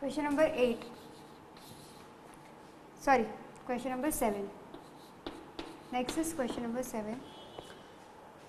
Question number 8. Sorry, question number 7. Next is question number 7.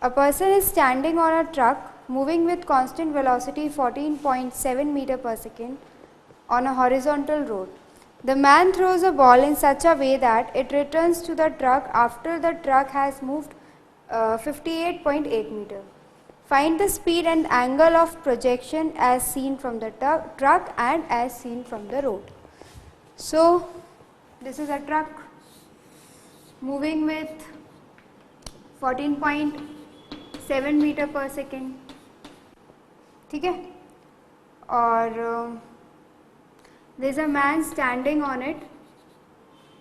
A person is standing on a truck moving with constant velocity 14.7 meter per second on a horizontal road. The man throws a ball in such a way that it returns to the truck after the truck has moved 58.8 meter. Find the speed and angle of projection as seen from the truck and as seen from the road. So, this is a truck moving with 14.7 metre per second, ठीक है, और there is a man standing on it.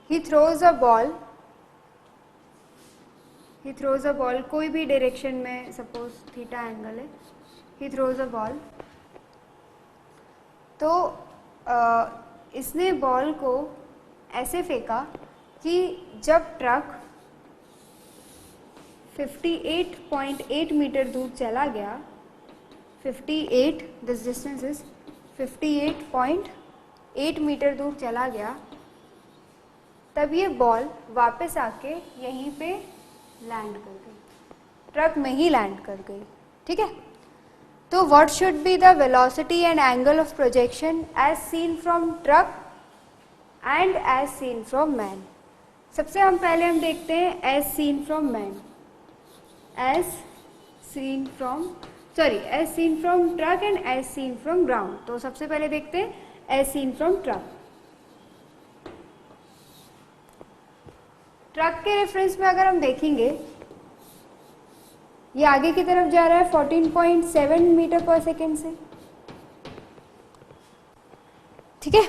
He throws a ball. He throws a ball, कोई भी direction में, suppose theta angle है. He throws a ball. तो इसने ball को ऐसे फेंका कि जब ट्रक 58.8 मीटर दूर चला गया, 58, दिस डिस्टेंस इज 58.8 मीटर दूर चला गया, तब ये बॉल वापस आके यहीं पे लैंड कर गई, ट्रक में ही लैंड कर गई, ठीक है. तो what should be the velocity and angle of projection as seen from truck and as seen from man. सबसे पहले हम देखते हैं as seen from man, as seen from truck and as seen from ground. तो सबसे पहले देखते हैं as seen from truck. Truck के रेफरेंस में अगर हम देखेंगे, ये आगे की तरफ जा रहा है 14.7 मीटर पर सेकेंड से, ठीक है,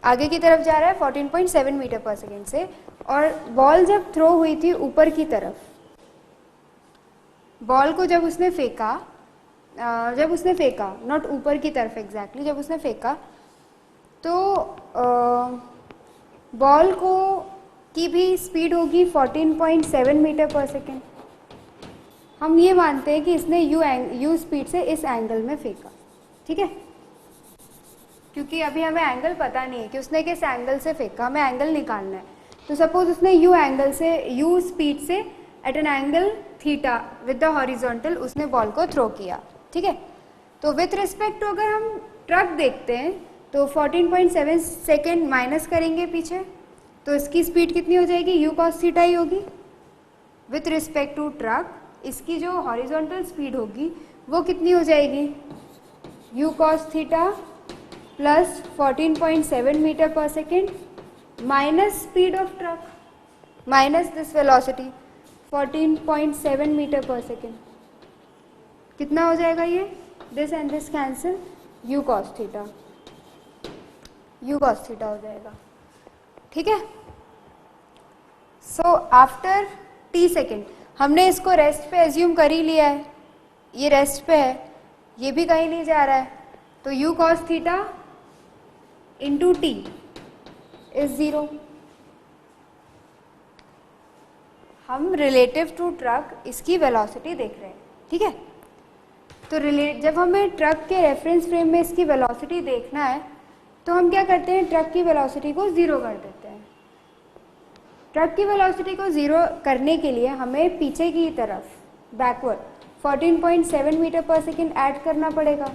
आगे की तरफ जा रहा है 14.7 मीटर पर सेकेंड से. और बॉल जब थ्रो हुई थी ऊपर की तरफ, बॉल को जब उसने फेंका, नॉट ऊपर की तरफ एग्जैक्टली, जब उसने फेंका तो बॉल को की भी स्पीड होगी 14.7 मीटर पर सेकेंड. हम ये मानते हैं कि इसने यू स्पीड से इस एंगल में फेंका, ठीक है, क्योंकि अभी हमें एंगल पता नहीं है कि उसने किस एंगल से फेंका, हमें एंगल निकालना है. तो सपोज उसने यू स्पीड से at an angle theta with the horizontal उसने बॉल को थ्रो किया, ठीक है. तो विथ रिस्पेक्ट टू अगर हम ट्रक देखते हैं तो 14.7 सेकेंड माइनस करेंगे पीछे, तो इसकी स्पीड कितनी हो जाएगी, यू कॉस थीटा ही होगी. विथ रिस्पेक्ट टू ट्रक इसकी जो हॉरिजॉन्टल स्पीड होगी वो कितनी हो जाएगी, u cos theta plus 14.7 metre per second minus speed of truck minus this velocity 14.7 metre per second. कितना हो जाएगा ये, this and this cancel, u cos theta हो जाएगा, ठीक है. सो आफ्टर टी सेकेंड हमने इसको रेस्ट पे एज्यूम कर ही लिया है, ये रेस्ट पे है, ये भी कहीं नहीं जा रहा है, तो u cos theta into t is 0. हम रिलेटिव टू ट्रक इसकी वेलोसिटी देख रहे हैं, ठीक है. तो जब हमें ट्रक के रेफरेंस फ्रेम में इसकी वेलोसिटी देखना है तो हम क्या करते हैं, ट्रक की वेलोसिटी को 0 कर देते हैं. ट्रक की वेलोसिटी को 0 करने के लिए हमें पीछे की तरफ backward 14.7 metre per second add करना पड़ेगा,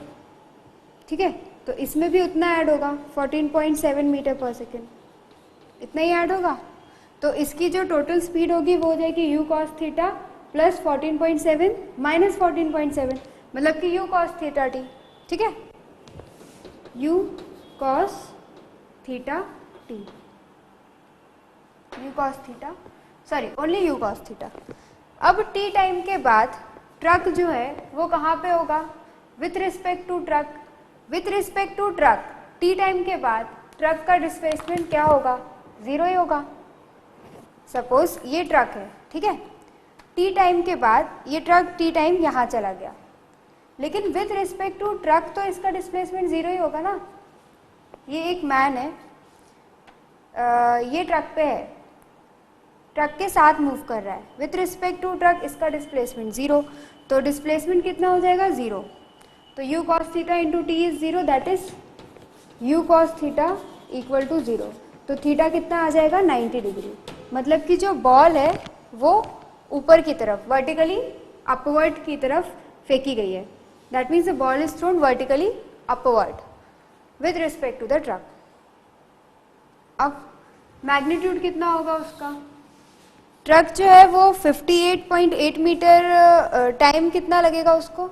ठीक है. तो इसमें भी उतना ऐड होगा 14.7 मीटर पर सेकेंड, इतना ही ऐड होगा. तो इसकी जो टोटल स्पीड होगी वो हो जाएगी u cos theta plus 14.7 minus 14.7, मतलब कि यू कॉस थीटा टी, ठीक है, u cos theta t, u cos theta, sorry only u cos theta. अब टी टाइम के बाद ट्रक जो है वो कहाँ पे होगा, with respect to truck t time के बाद ट्रक का डिस्प्लेसमेंट क्या होगा, 0 ही होगा. सपोज ये ट्रक है, ठीक है, टी टाइम के बाद ये ट्रक टी टाइम यहाँ चला गया, लेकिन विथ रिस्पेक्ट टू ट्रक तो इसका डिस्प्लेसमेंट 0 ही होगा ना. ये एक मैन है, ये ट्रक पे है, ट्रक के साथ मूव कर रहा है, विथ रिस्पेक्ट टू ट्रक इसका डिस्प्लेसमेंट 0, तो डिस्प्लेसमेंट कितना हो जाएगा, 0. तो u cos theta into t is 0, that is u cos theta equal to 0, तो थीटा कितना आ जाएगा 90 डिग्री। मतलब कि जो बॉल है वो ऊपर की तरफ वर्टिकली अपवर्ड की तरफ फेंकी गई है। That means the ball is thrown vertically upward with respect to the truck. अब मैग्नीट्यूड कितना होगा उसका, ट्रक जो है वो 58.8 मीटर, टाइम कितना लगेगा उसको,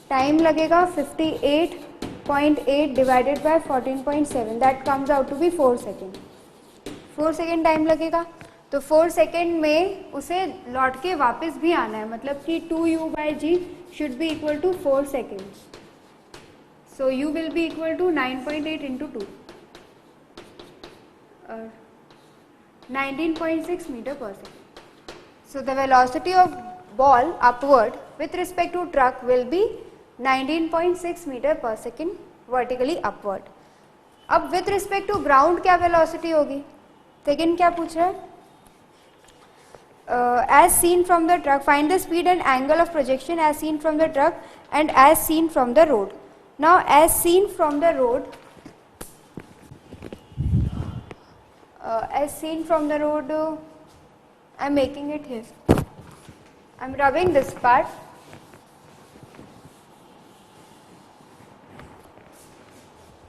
टाइम लगेगा 58.8 divided by 14.7, that comes out to be 4 second. 4 second time लगेगा, तो 4 सेकेंड में उसे लौट के वापस भी आना है, मतलब कि 2u/g should be equal to 4 seconds. So u will be equal to 9.8 into 2, 19.6 meter per second. So the velocity of ball upward with respect to truck will be 19.6 meter per second vertically upward. अब with respect to ground क्या velocity होगी, second क्या पूछ रहा है, as seen from the truck find the speed and angle of projection as seen from the truck and as seen from the road. Now as seen from the road, I am making it here, I am rubbing this part.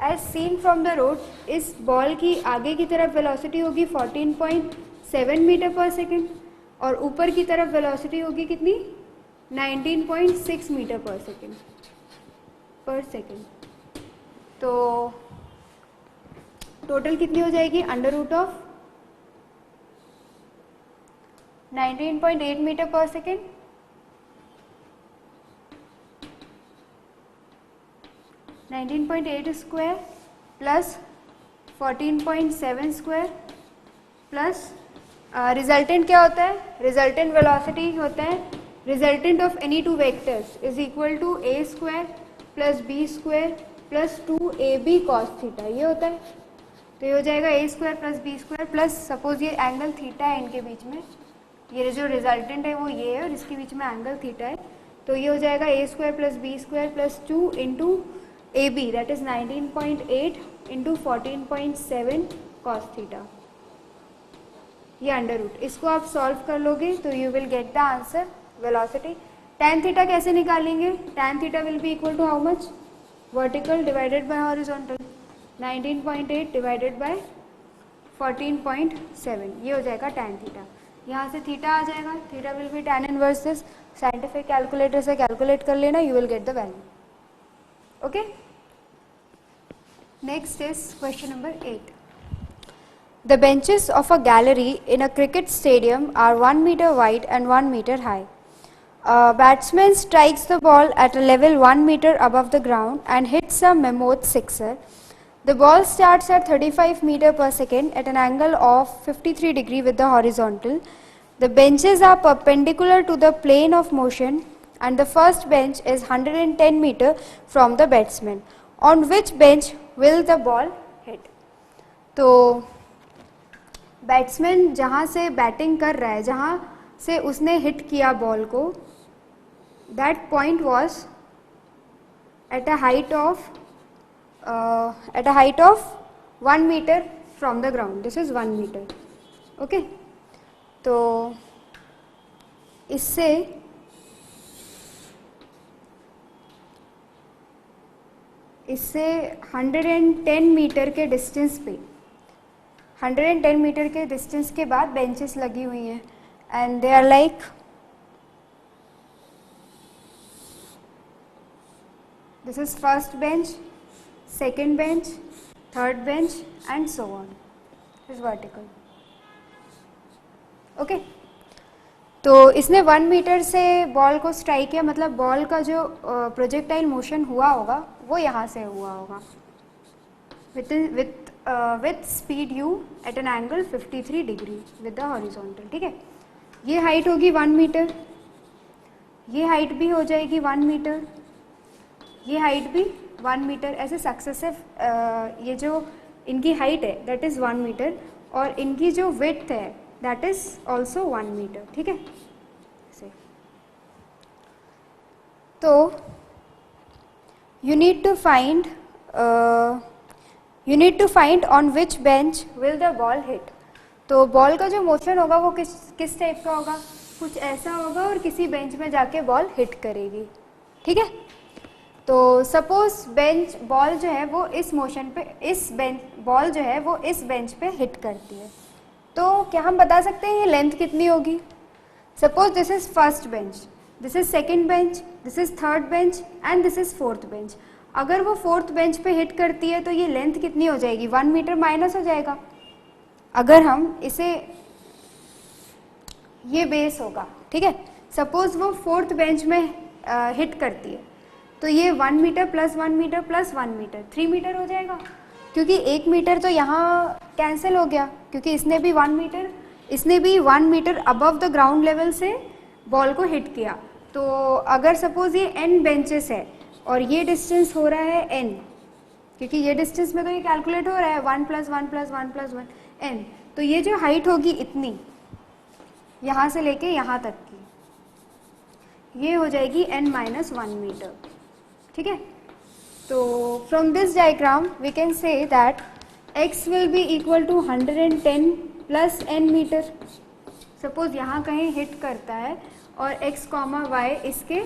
As seen from the road, इस ball की आगे की तरफ velocity होगी 14.7 metre per second और ऊपर की तरफ वेलोसिटी होगी कितनी 19.6 मीटर पर सेकेंड। तो टोटल कितनी हो जाएगी, under root of 19.8 metre per second 19.8 square plus 14.7 square plus resultant क्या होता है, रिजल्टेंट वेलोसिटी होता है resultant of any two vectors is equal to a square plus b square plus 2ab cos theta, ये होता है। तो ये हो जाएगा a square plus b square plus suppose ये एंगल थीटा है इनके बीच में, ये जो रिजल्टेंट है वो ये है और इसके बीच में एंगल थीटा है, तो ये हो जाएगा a square plus b square plus 2 into A B that is 19.8 into 14.7 cos theta, ये अंडर रूट। इसको आप सॉल्व कर लोगे तो you will get the answer velocity. tan theta कैसे निकालेंगे, tan theta will be equal to how much, vertical divided by horizontal, 19.8 divided by 14.7, ये हो जाएगा tan थीटा। यहाँ से थीटा आ जाएगा, theta will B tan inverse this, scientific calculator से calculate कर लेना, you will get the value. Okay, next is question number 8। The benches of a gallery in a cricket stadium are 1 meter wide and 1 meter high. A batsman strikes the ball at a level 1 meter above the ground and hits a mammoth sixer. The ball starts at 35 meter per second at an angle of 53 degree with the horizontal. The benches are perpendicular to the plane of motion and the first bench is 110 meter from the batsman. On which bench will the ball hit? तो batsman जहाँ से batting कर रहा है, जहाँ से उसने hit किया बॉल को, that point was at a height of 1 metre from the ground, this is 1 metre. Okay, तो इससे इससे 110 मीटर के डिस्टेंस पे 110 मीटर के डिस्टेंस के बाद बेंचेस लगी हुई हैं and they are like this is first bench, second bench, third bench and so on, is vertical. Okay, तो इसने 1 मीटर से बॉल को स्ट्राइक किया, मतलब बॉल का जो प्रोजेक्टाइल मोशन हुआ होगा वो यहाँ से हुआ होगा with speed u at an angle 53 degree with the horizontal। ठीक है, ये हाइट होगी 1 मीटर, ये हाइट भी हो जाएगी 1 मीटर, ये हाइट भी 1 मीटर, ऐसे सक्सेसिव ये जो इनकी हाइट है दैट इज़ 1 मीटर और इनकी जो विड्थ है दैट इज़ ऑल्सो 1 मीटर। ठीक है, तो you need to find you need to find on which bench will the ball hit. तो बॉल का जो मोशन होगा वो किस टाइप का होगा, कुछ ऐसा होगा और किसी बेंच में जाके बॉल हिट करेगी, ठीक है। तो सपोज बॉल जो है वो इस मोशन पे बॉल जो है वो इस बेंच पे हिट करती है, तो क्या हम बता सकते हैं ये लेंथ कितनी होगी। Suppose this is first bench, this is second bench, this is third bench and this is fourth bench. अगर वो फोर्थ बेंच पे हिट करती है तो ये लेंथ कितनी हो जाएगी, 1 मीटर माइनस हो जाएगा। अगर हम इसे, ये बेस होगा, ठीक है, सपोज वो फोर्थ बेंच में हिट करती है तो ये 1 metre plus 1 metre plus 1 metre 3 metre हो जाएगा, क्योंकि 1 मीटर तो यहाँ कैंसिल हो गया, क्योंकि इसने भी 1 metre above the ground level से बॉल को हिट किया। तो अगर सपोज ये n बेंचेस है और ये डिस्टेंस हो रहा है n, क्योंकि ये डिस्टेंस में तो ये कैलकुलेट हो रहा है 1 + 1 + 1 + 1 n, तो ये जो हाइट होगी इतनी, यहाँ से लेके यहाँ तक की, ये हो जाएगी n-1 मीटर, ठीक है। तो from this diagram we can say that x will be equal to 110 + n metre. Suppose यहाँ कहीं हिट करता है और x, y इसके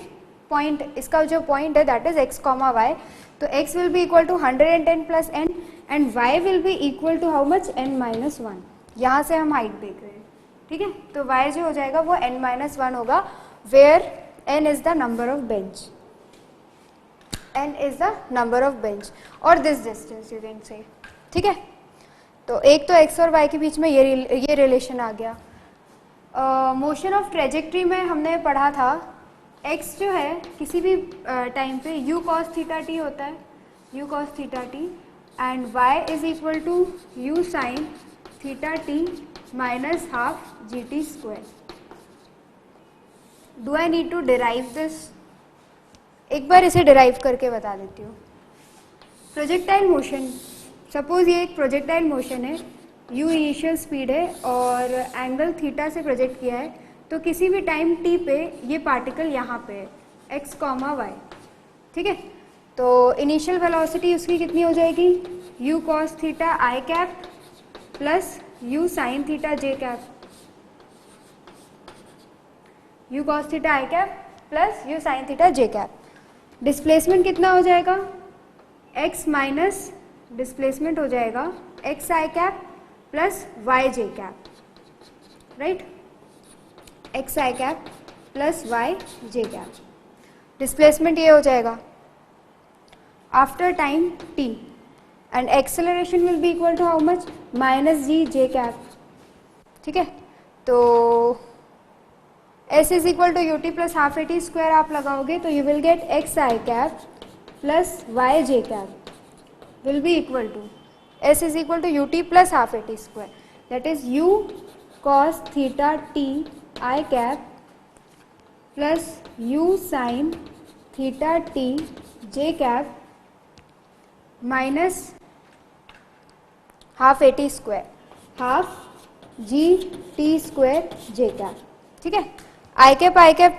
पॉइंट, इसका जो पॉइंट है दैट इज x, y, तो x will be equal to 110 + n and y will be equal to how much, n-1। यहाँ से हम हाइट देख रहे हैं, ठीक है। तो y जो हो जाएगा वो n-1 होगा, where n is the number of bench, n is the number of bench और this distance you can say, ठीक है। तो एक तो x और y के बीच में ये रिलेशन आ गया। मोशन ऑफ ट्रेजेक्ट्री में हमने पढ़ा था x जो है किसी भी टाइम पे u cos θt होता है, u cos θt, and y is equal to u sin θt minus half gt square. Do I need to derive this? एक बार इसे डिराइव करके बता देती हूँ। प्रोजेक्टाइल मोशन, सपोज ये एक प्रोजेक्टाइल मोशन है, u इनिशियल स्पीड है और एंगल थीटा से प्रोजेक्ट किया है, तो किसी भी टाइम t पे ये पार्टिकल यहाँ पे है x, y, ठीक है। तो इनिशियल वेलोसिटी उसकी कितनी हो जाएगी, u cos theta i cap plus u sin theta j cap, u cos theta i cap plus u sin theta j cap. Displacement कितना हो जाएगा, x माइनस डिस्प्लेसमेंट हो जाएगा x i cap plus y j cap, right, x i cap plus y j cap. Displacement ये हो जाएगा after time t and acceleration will be equal to how much, -g j cap, ठीक है। तो s is equal to ut plus half at square आप लगाओगे तो you will get x i cap plus y j cap will be equal to s is equal to ut plus half at square, that is u cos theta t i cap plus u sin theta t j cap minus half at square, half g t square j cap, ठीक है। आई cap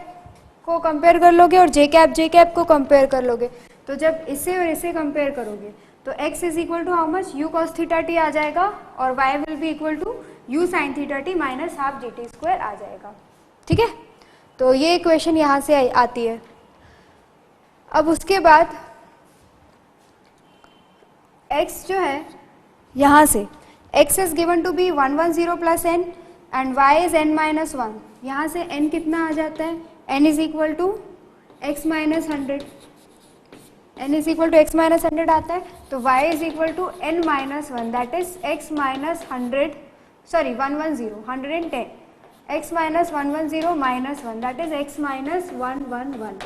को compare कर लोगे और जे cap को compare कर लोगे, तो जब इसे और इसे कंपेयर करोगे तो x is equal to how much, u cos theta t आ जाएगा और y will be equal to u sin theta t minus half gt square आ जाएगा, ठीक है। तो ये इक्वेशन यहाँ से आती है। अब उसके बाद x जो है यहाँ से x is given to be 110 plus n and y is n-1, यहाँ से n कितना आ जाता है, n is equal to x minus 100, n is equal to x minus 100 आता है, तो y is equal to n-1, that is x minus 100, sorry 110, x minus 110 minus 1, that is x minus 111,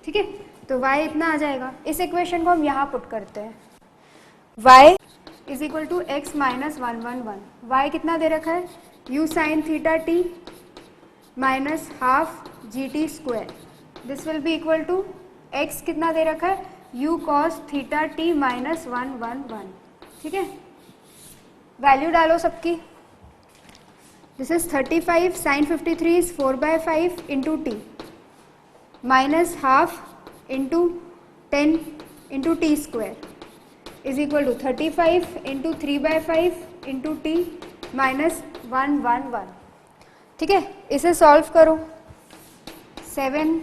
ठीक है। तो y इतना आ जाएगा। इस इक्वेशन को हम यहाँ पुट करते हैं, y is equal to x minus 111, y कितना दे रखा है, u sin theta t minus half g t square, this will be equal to x कितना दे रखा है, u cos theta t minus 111, ठीक है। वैल्यू डालो सबकी, this is 35 sin 53 is 4/5 into t minus half into 10 into t square, is equal to 35 into 3/5 into t minus 111। ठीक है, इसे सॉल्व करो। 7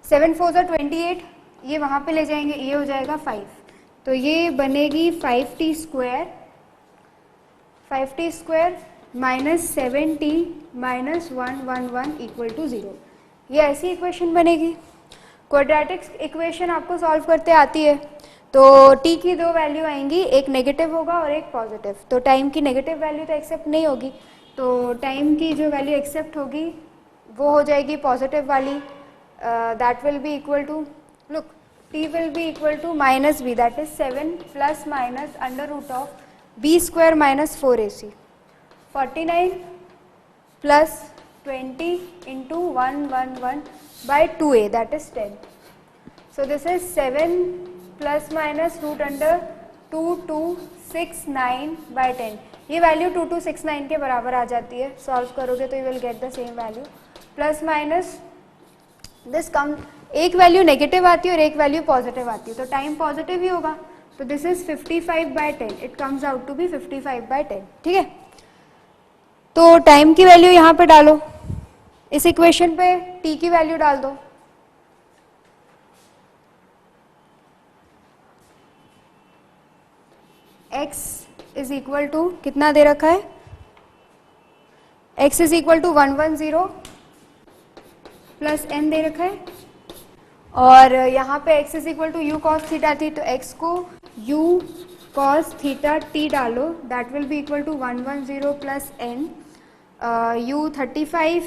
4 28, ये वहाँ पे ले जाएंगे, ये हो जाएगा 5, तो ये बनेगी 5t square minus 7t minus 111 equal to 0। ये ऐसी इक्वेशन बनेगी। क्वाड्रेटिक इक्वेशन आपको सॉल्व करते आती है, तो t की दो वैल्यू आएंगी, एक नेगेटिव होगा और एक पॉजिटिव। तो टाइम की नेगेटिव वैल्यू तो एक्सेप्ट नहीं होगी, तो टाइम की जो वैल्यू एक्सेप्ट होगी वो हो जाएगी पॉजिटिव वाली। That will be equal to, look, t will be equal to minus b, that is 7 plus minus under root of b square minus 4ac, 49 plus 20 into 111 by 2a, that is 10. So this is 7 plus minus root under 2269 by 10. ये value 2269 के बराबर आ जाती है, solve करोगे तो you will get the same value. Plus minus this come, एक value negative आती है और एक वैल्यू पॉजिटिव आती है, तो टाइम पॉजिटिव ही होगा, तो this is 55 by 10, it comes out to be 55 by 10। ठीक है, तो टाइम की वैल्यू यहाँ पे डालो, इस इक्वेशन पे t की वैल्यू डाल दो। x इज इक्वल टू कितना दे रखा है, x is equal to 110 plus n दे रखा है, और यहाँ पे x is equal to u cos theta थी, तो x को u cos थीटा t डालो, that will be equal to 110 plus n, u 35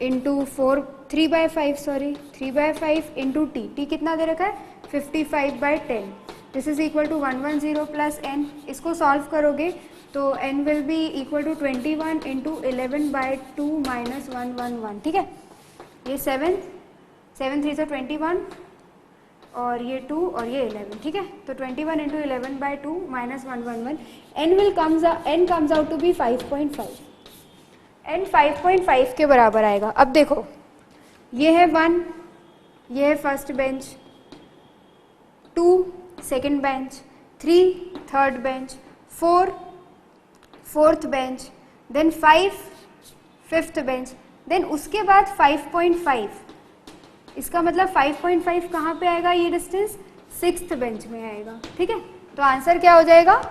into 3/5 into t कितना दे रखा है 55 by 10, this is equal to 110 plus n। इसको सॉल्व करोगे तो n will be equal to 21 into 11/2 minus 111। ठीक है, ये 7 3 से 21 और ये 2 और ये 11। ठीक है, तो 21 into 11/2 minus 111, n comes out to be 5.5, n 5.5 के बराबर आएगा। अब देखो, ये है 1, ये है first bench, 2 second bench, 3 third bench, 4 fourth bench, then 5 fifth bench, then उसके बाद 5.5। इसका मतलब 5.5 कहाँ पे आएगा, ये डिस्टेंस 6th बेंच में आएगा। ठीक है, तो आंसर क्या हो जाएगा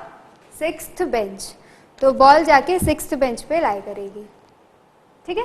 6th बेंच, तो बॉल जाके 6th बेंच पे लाई करेगी। ठीक है।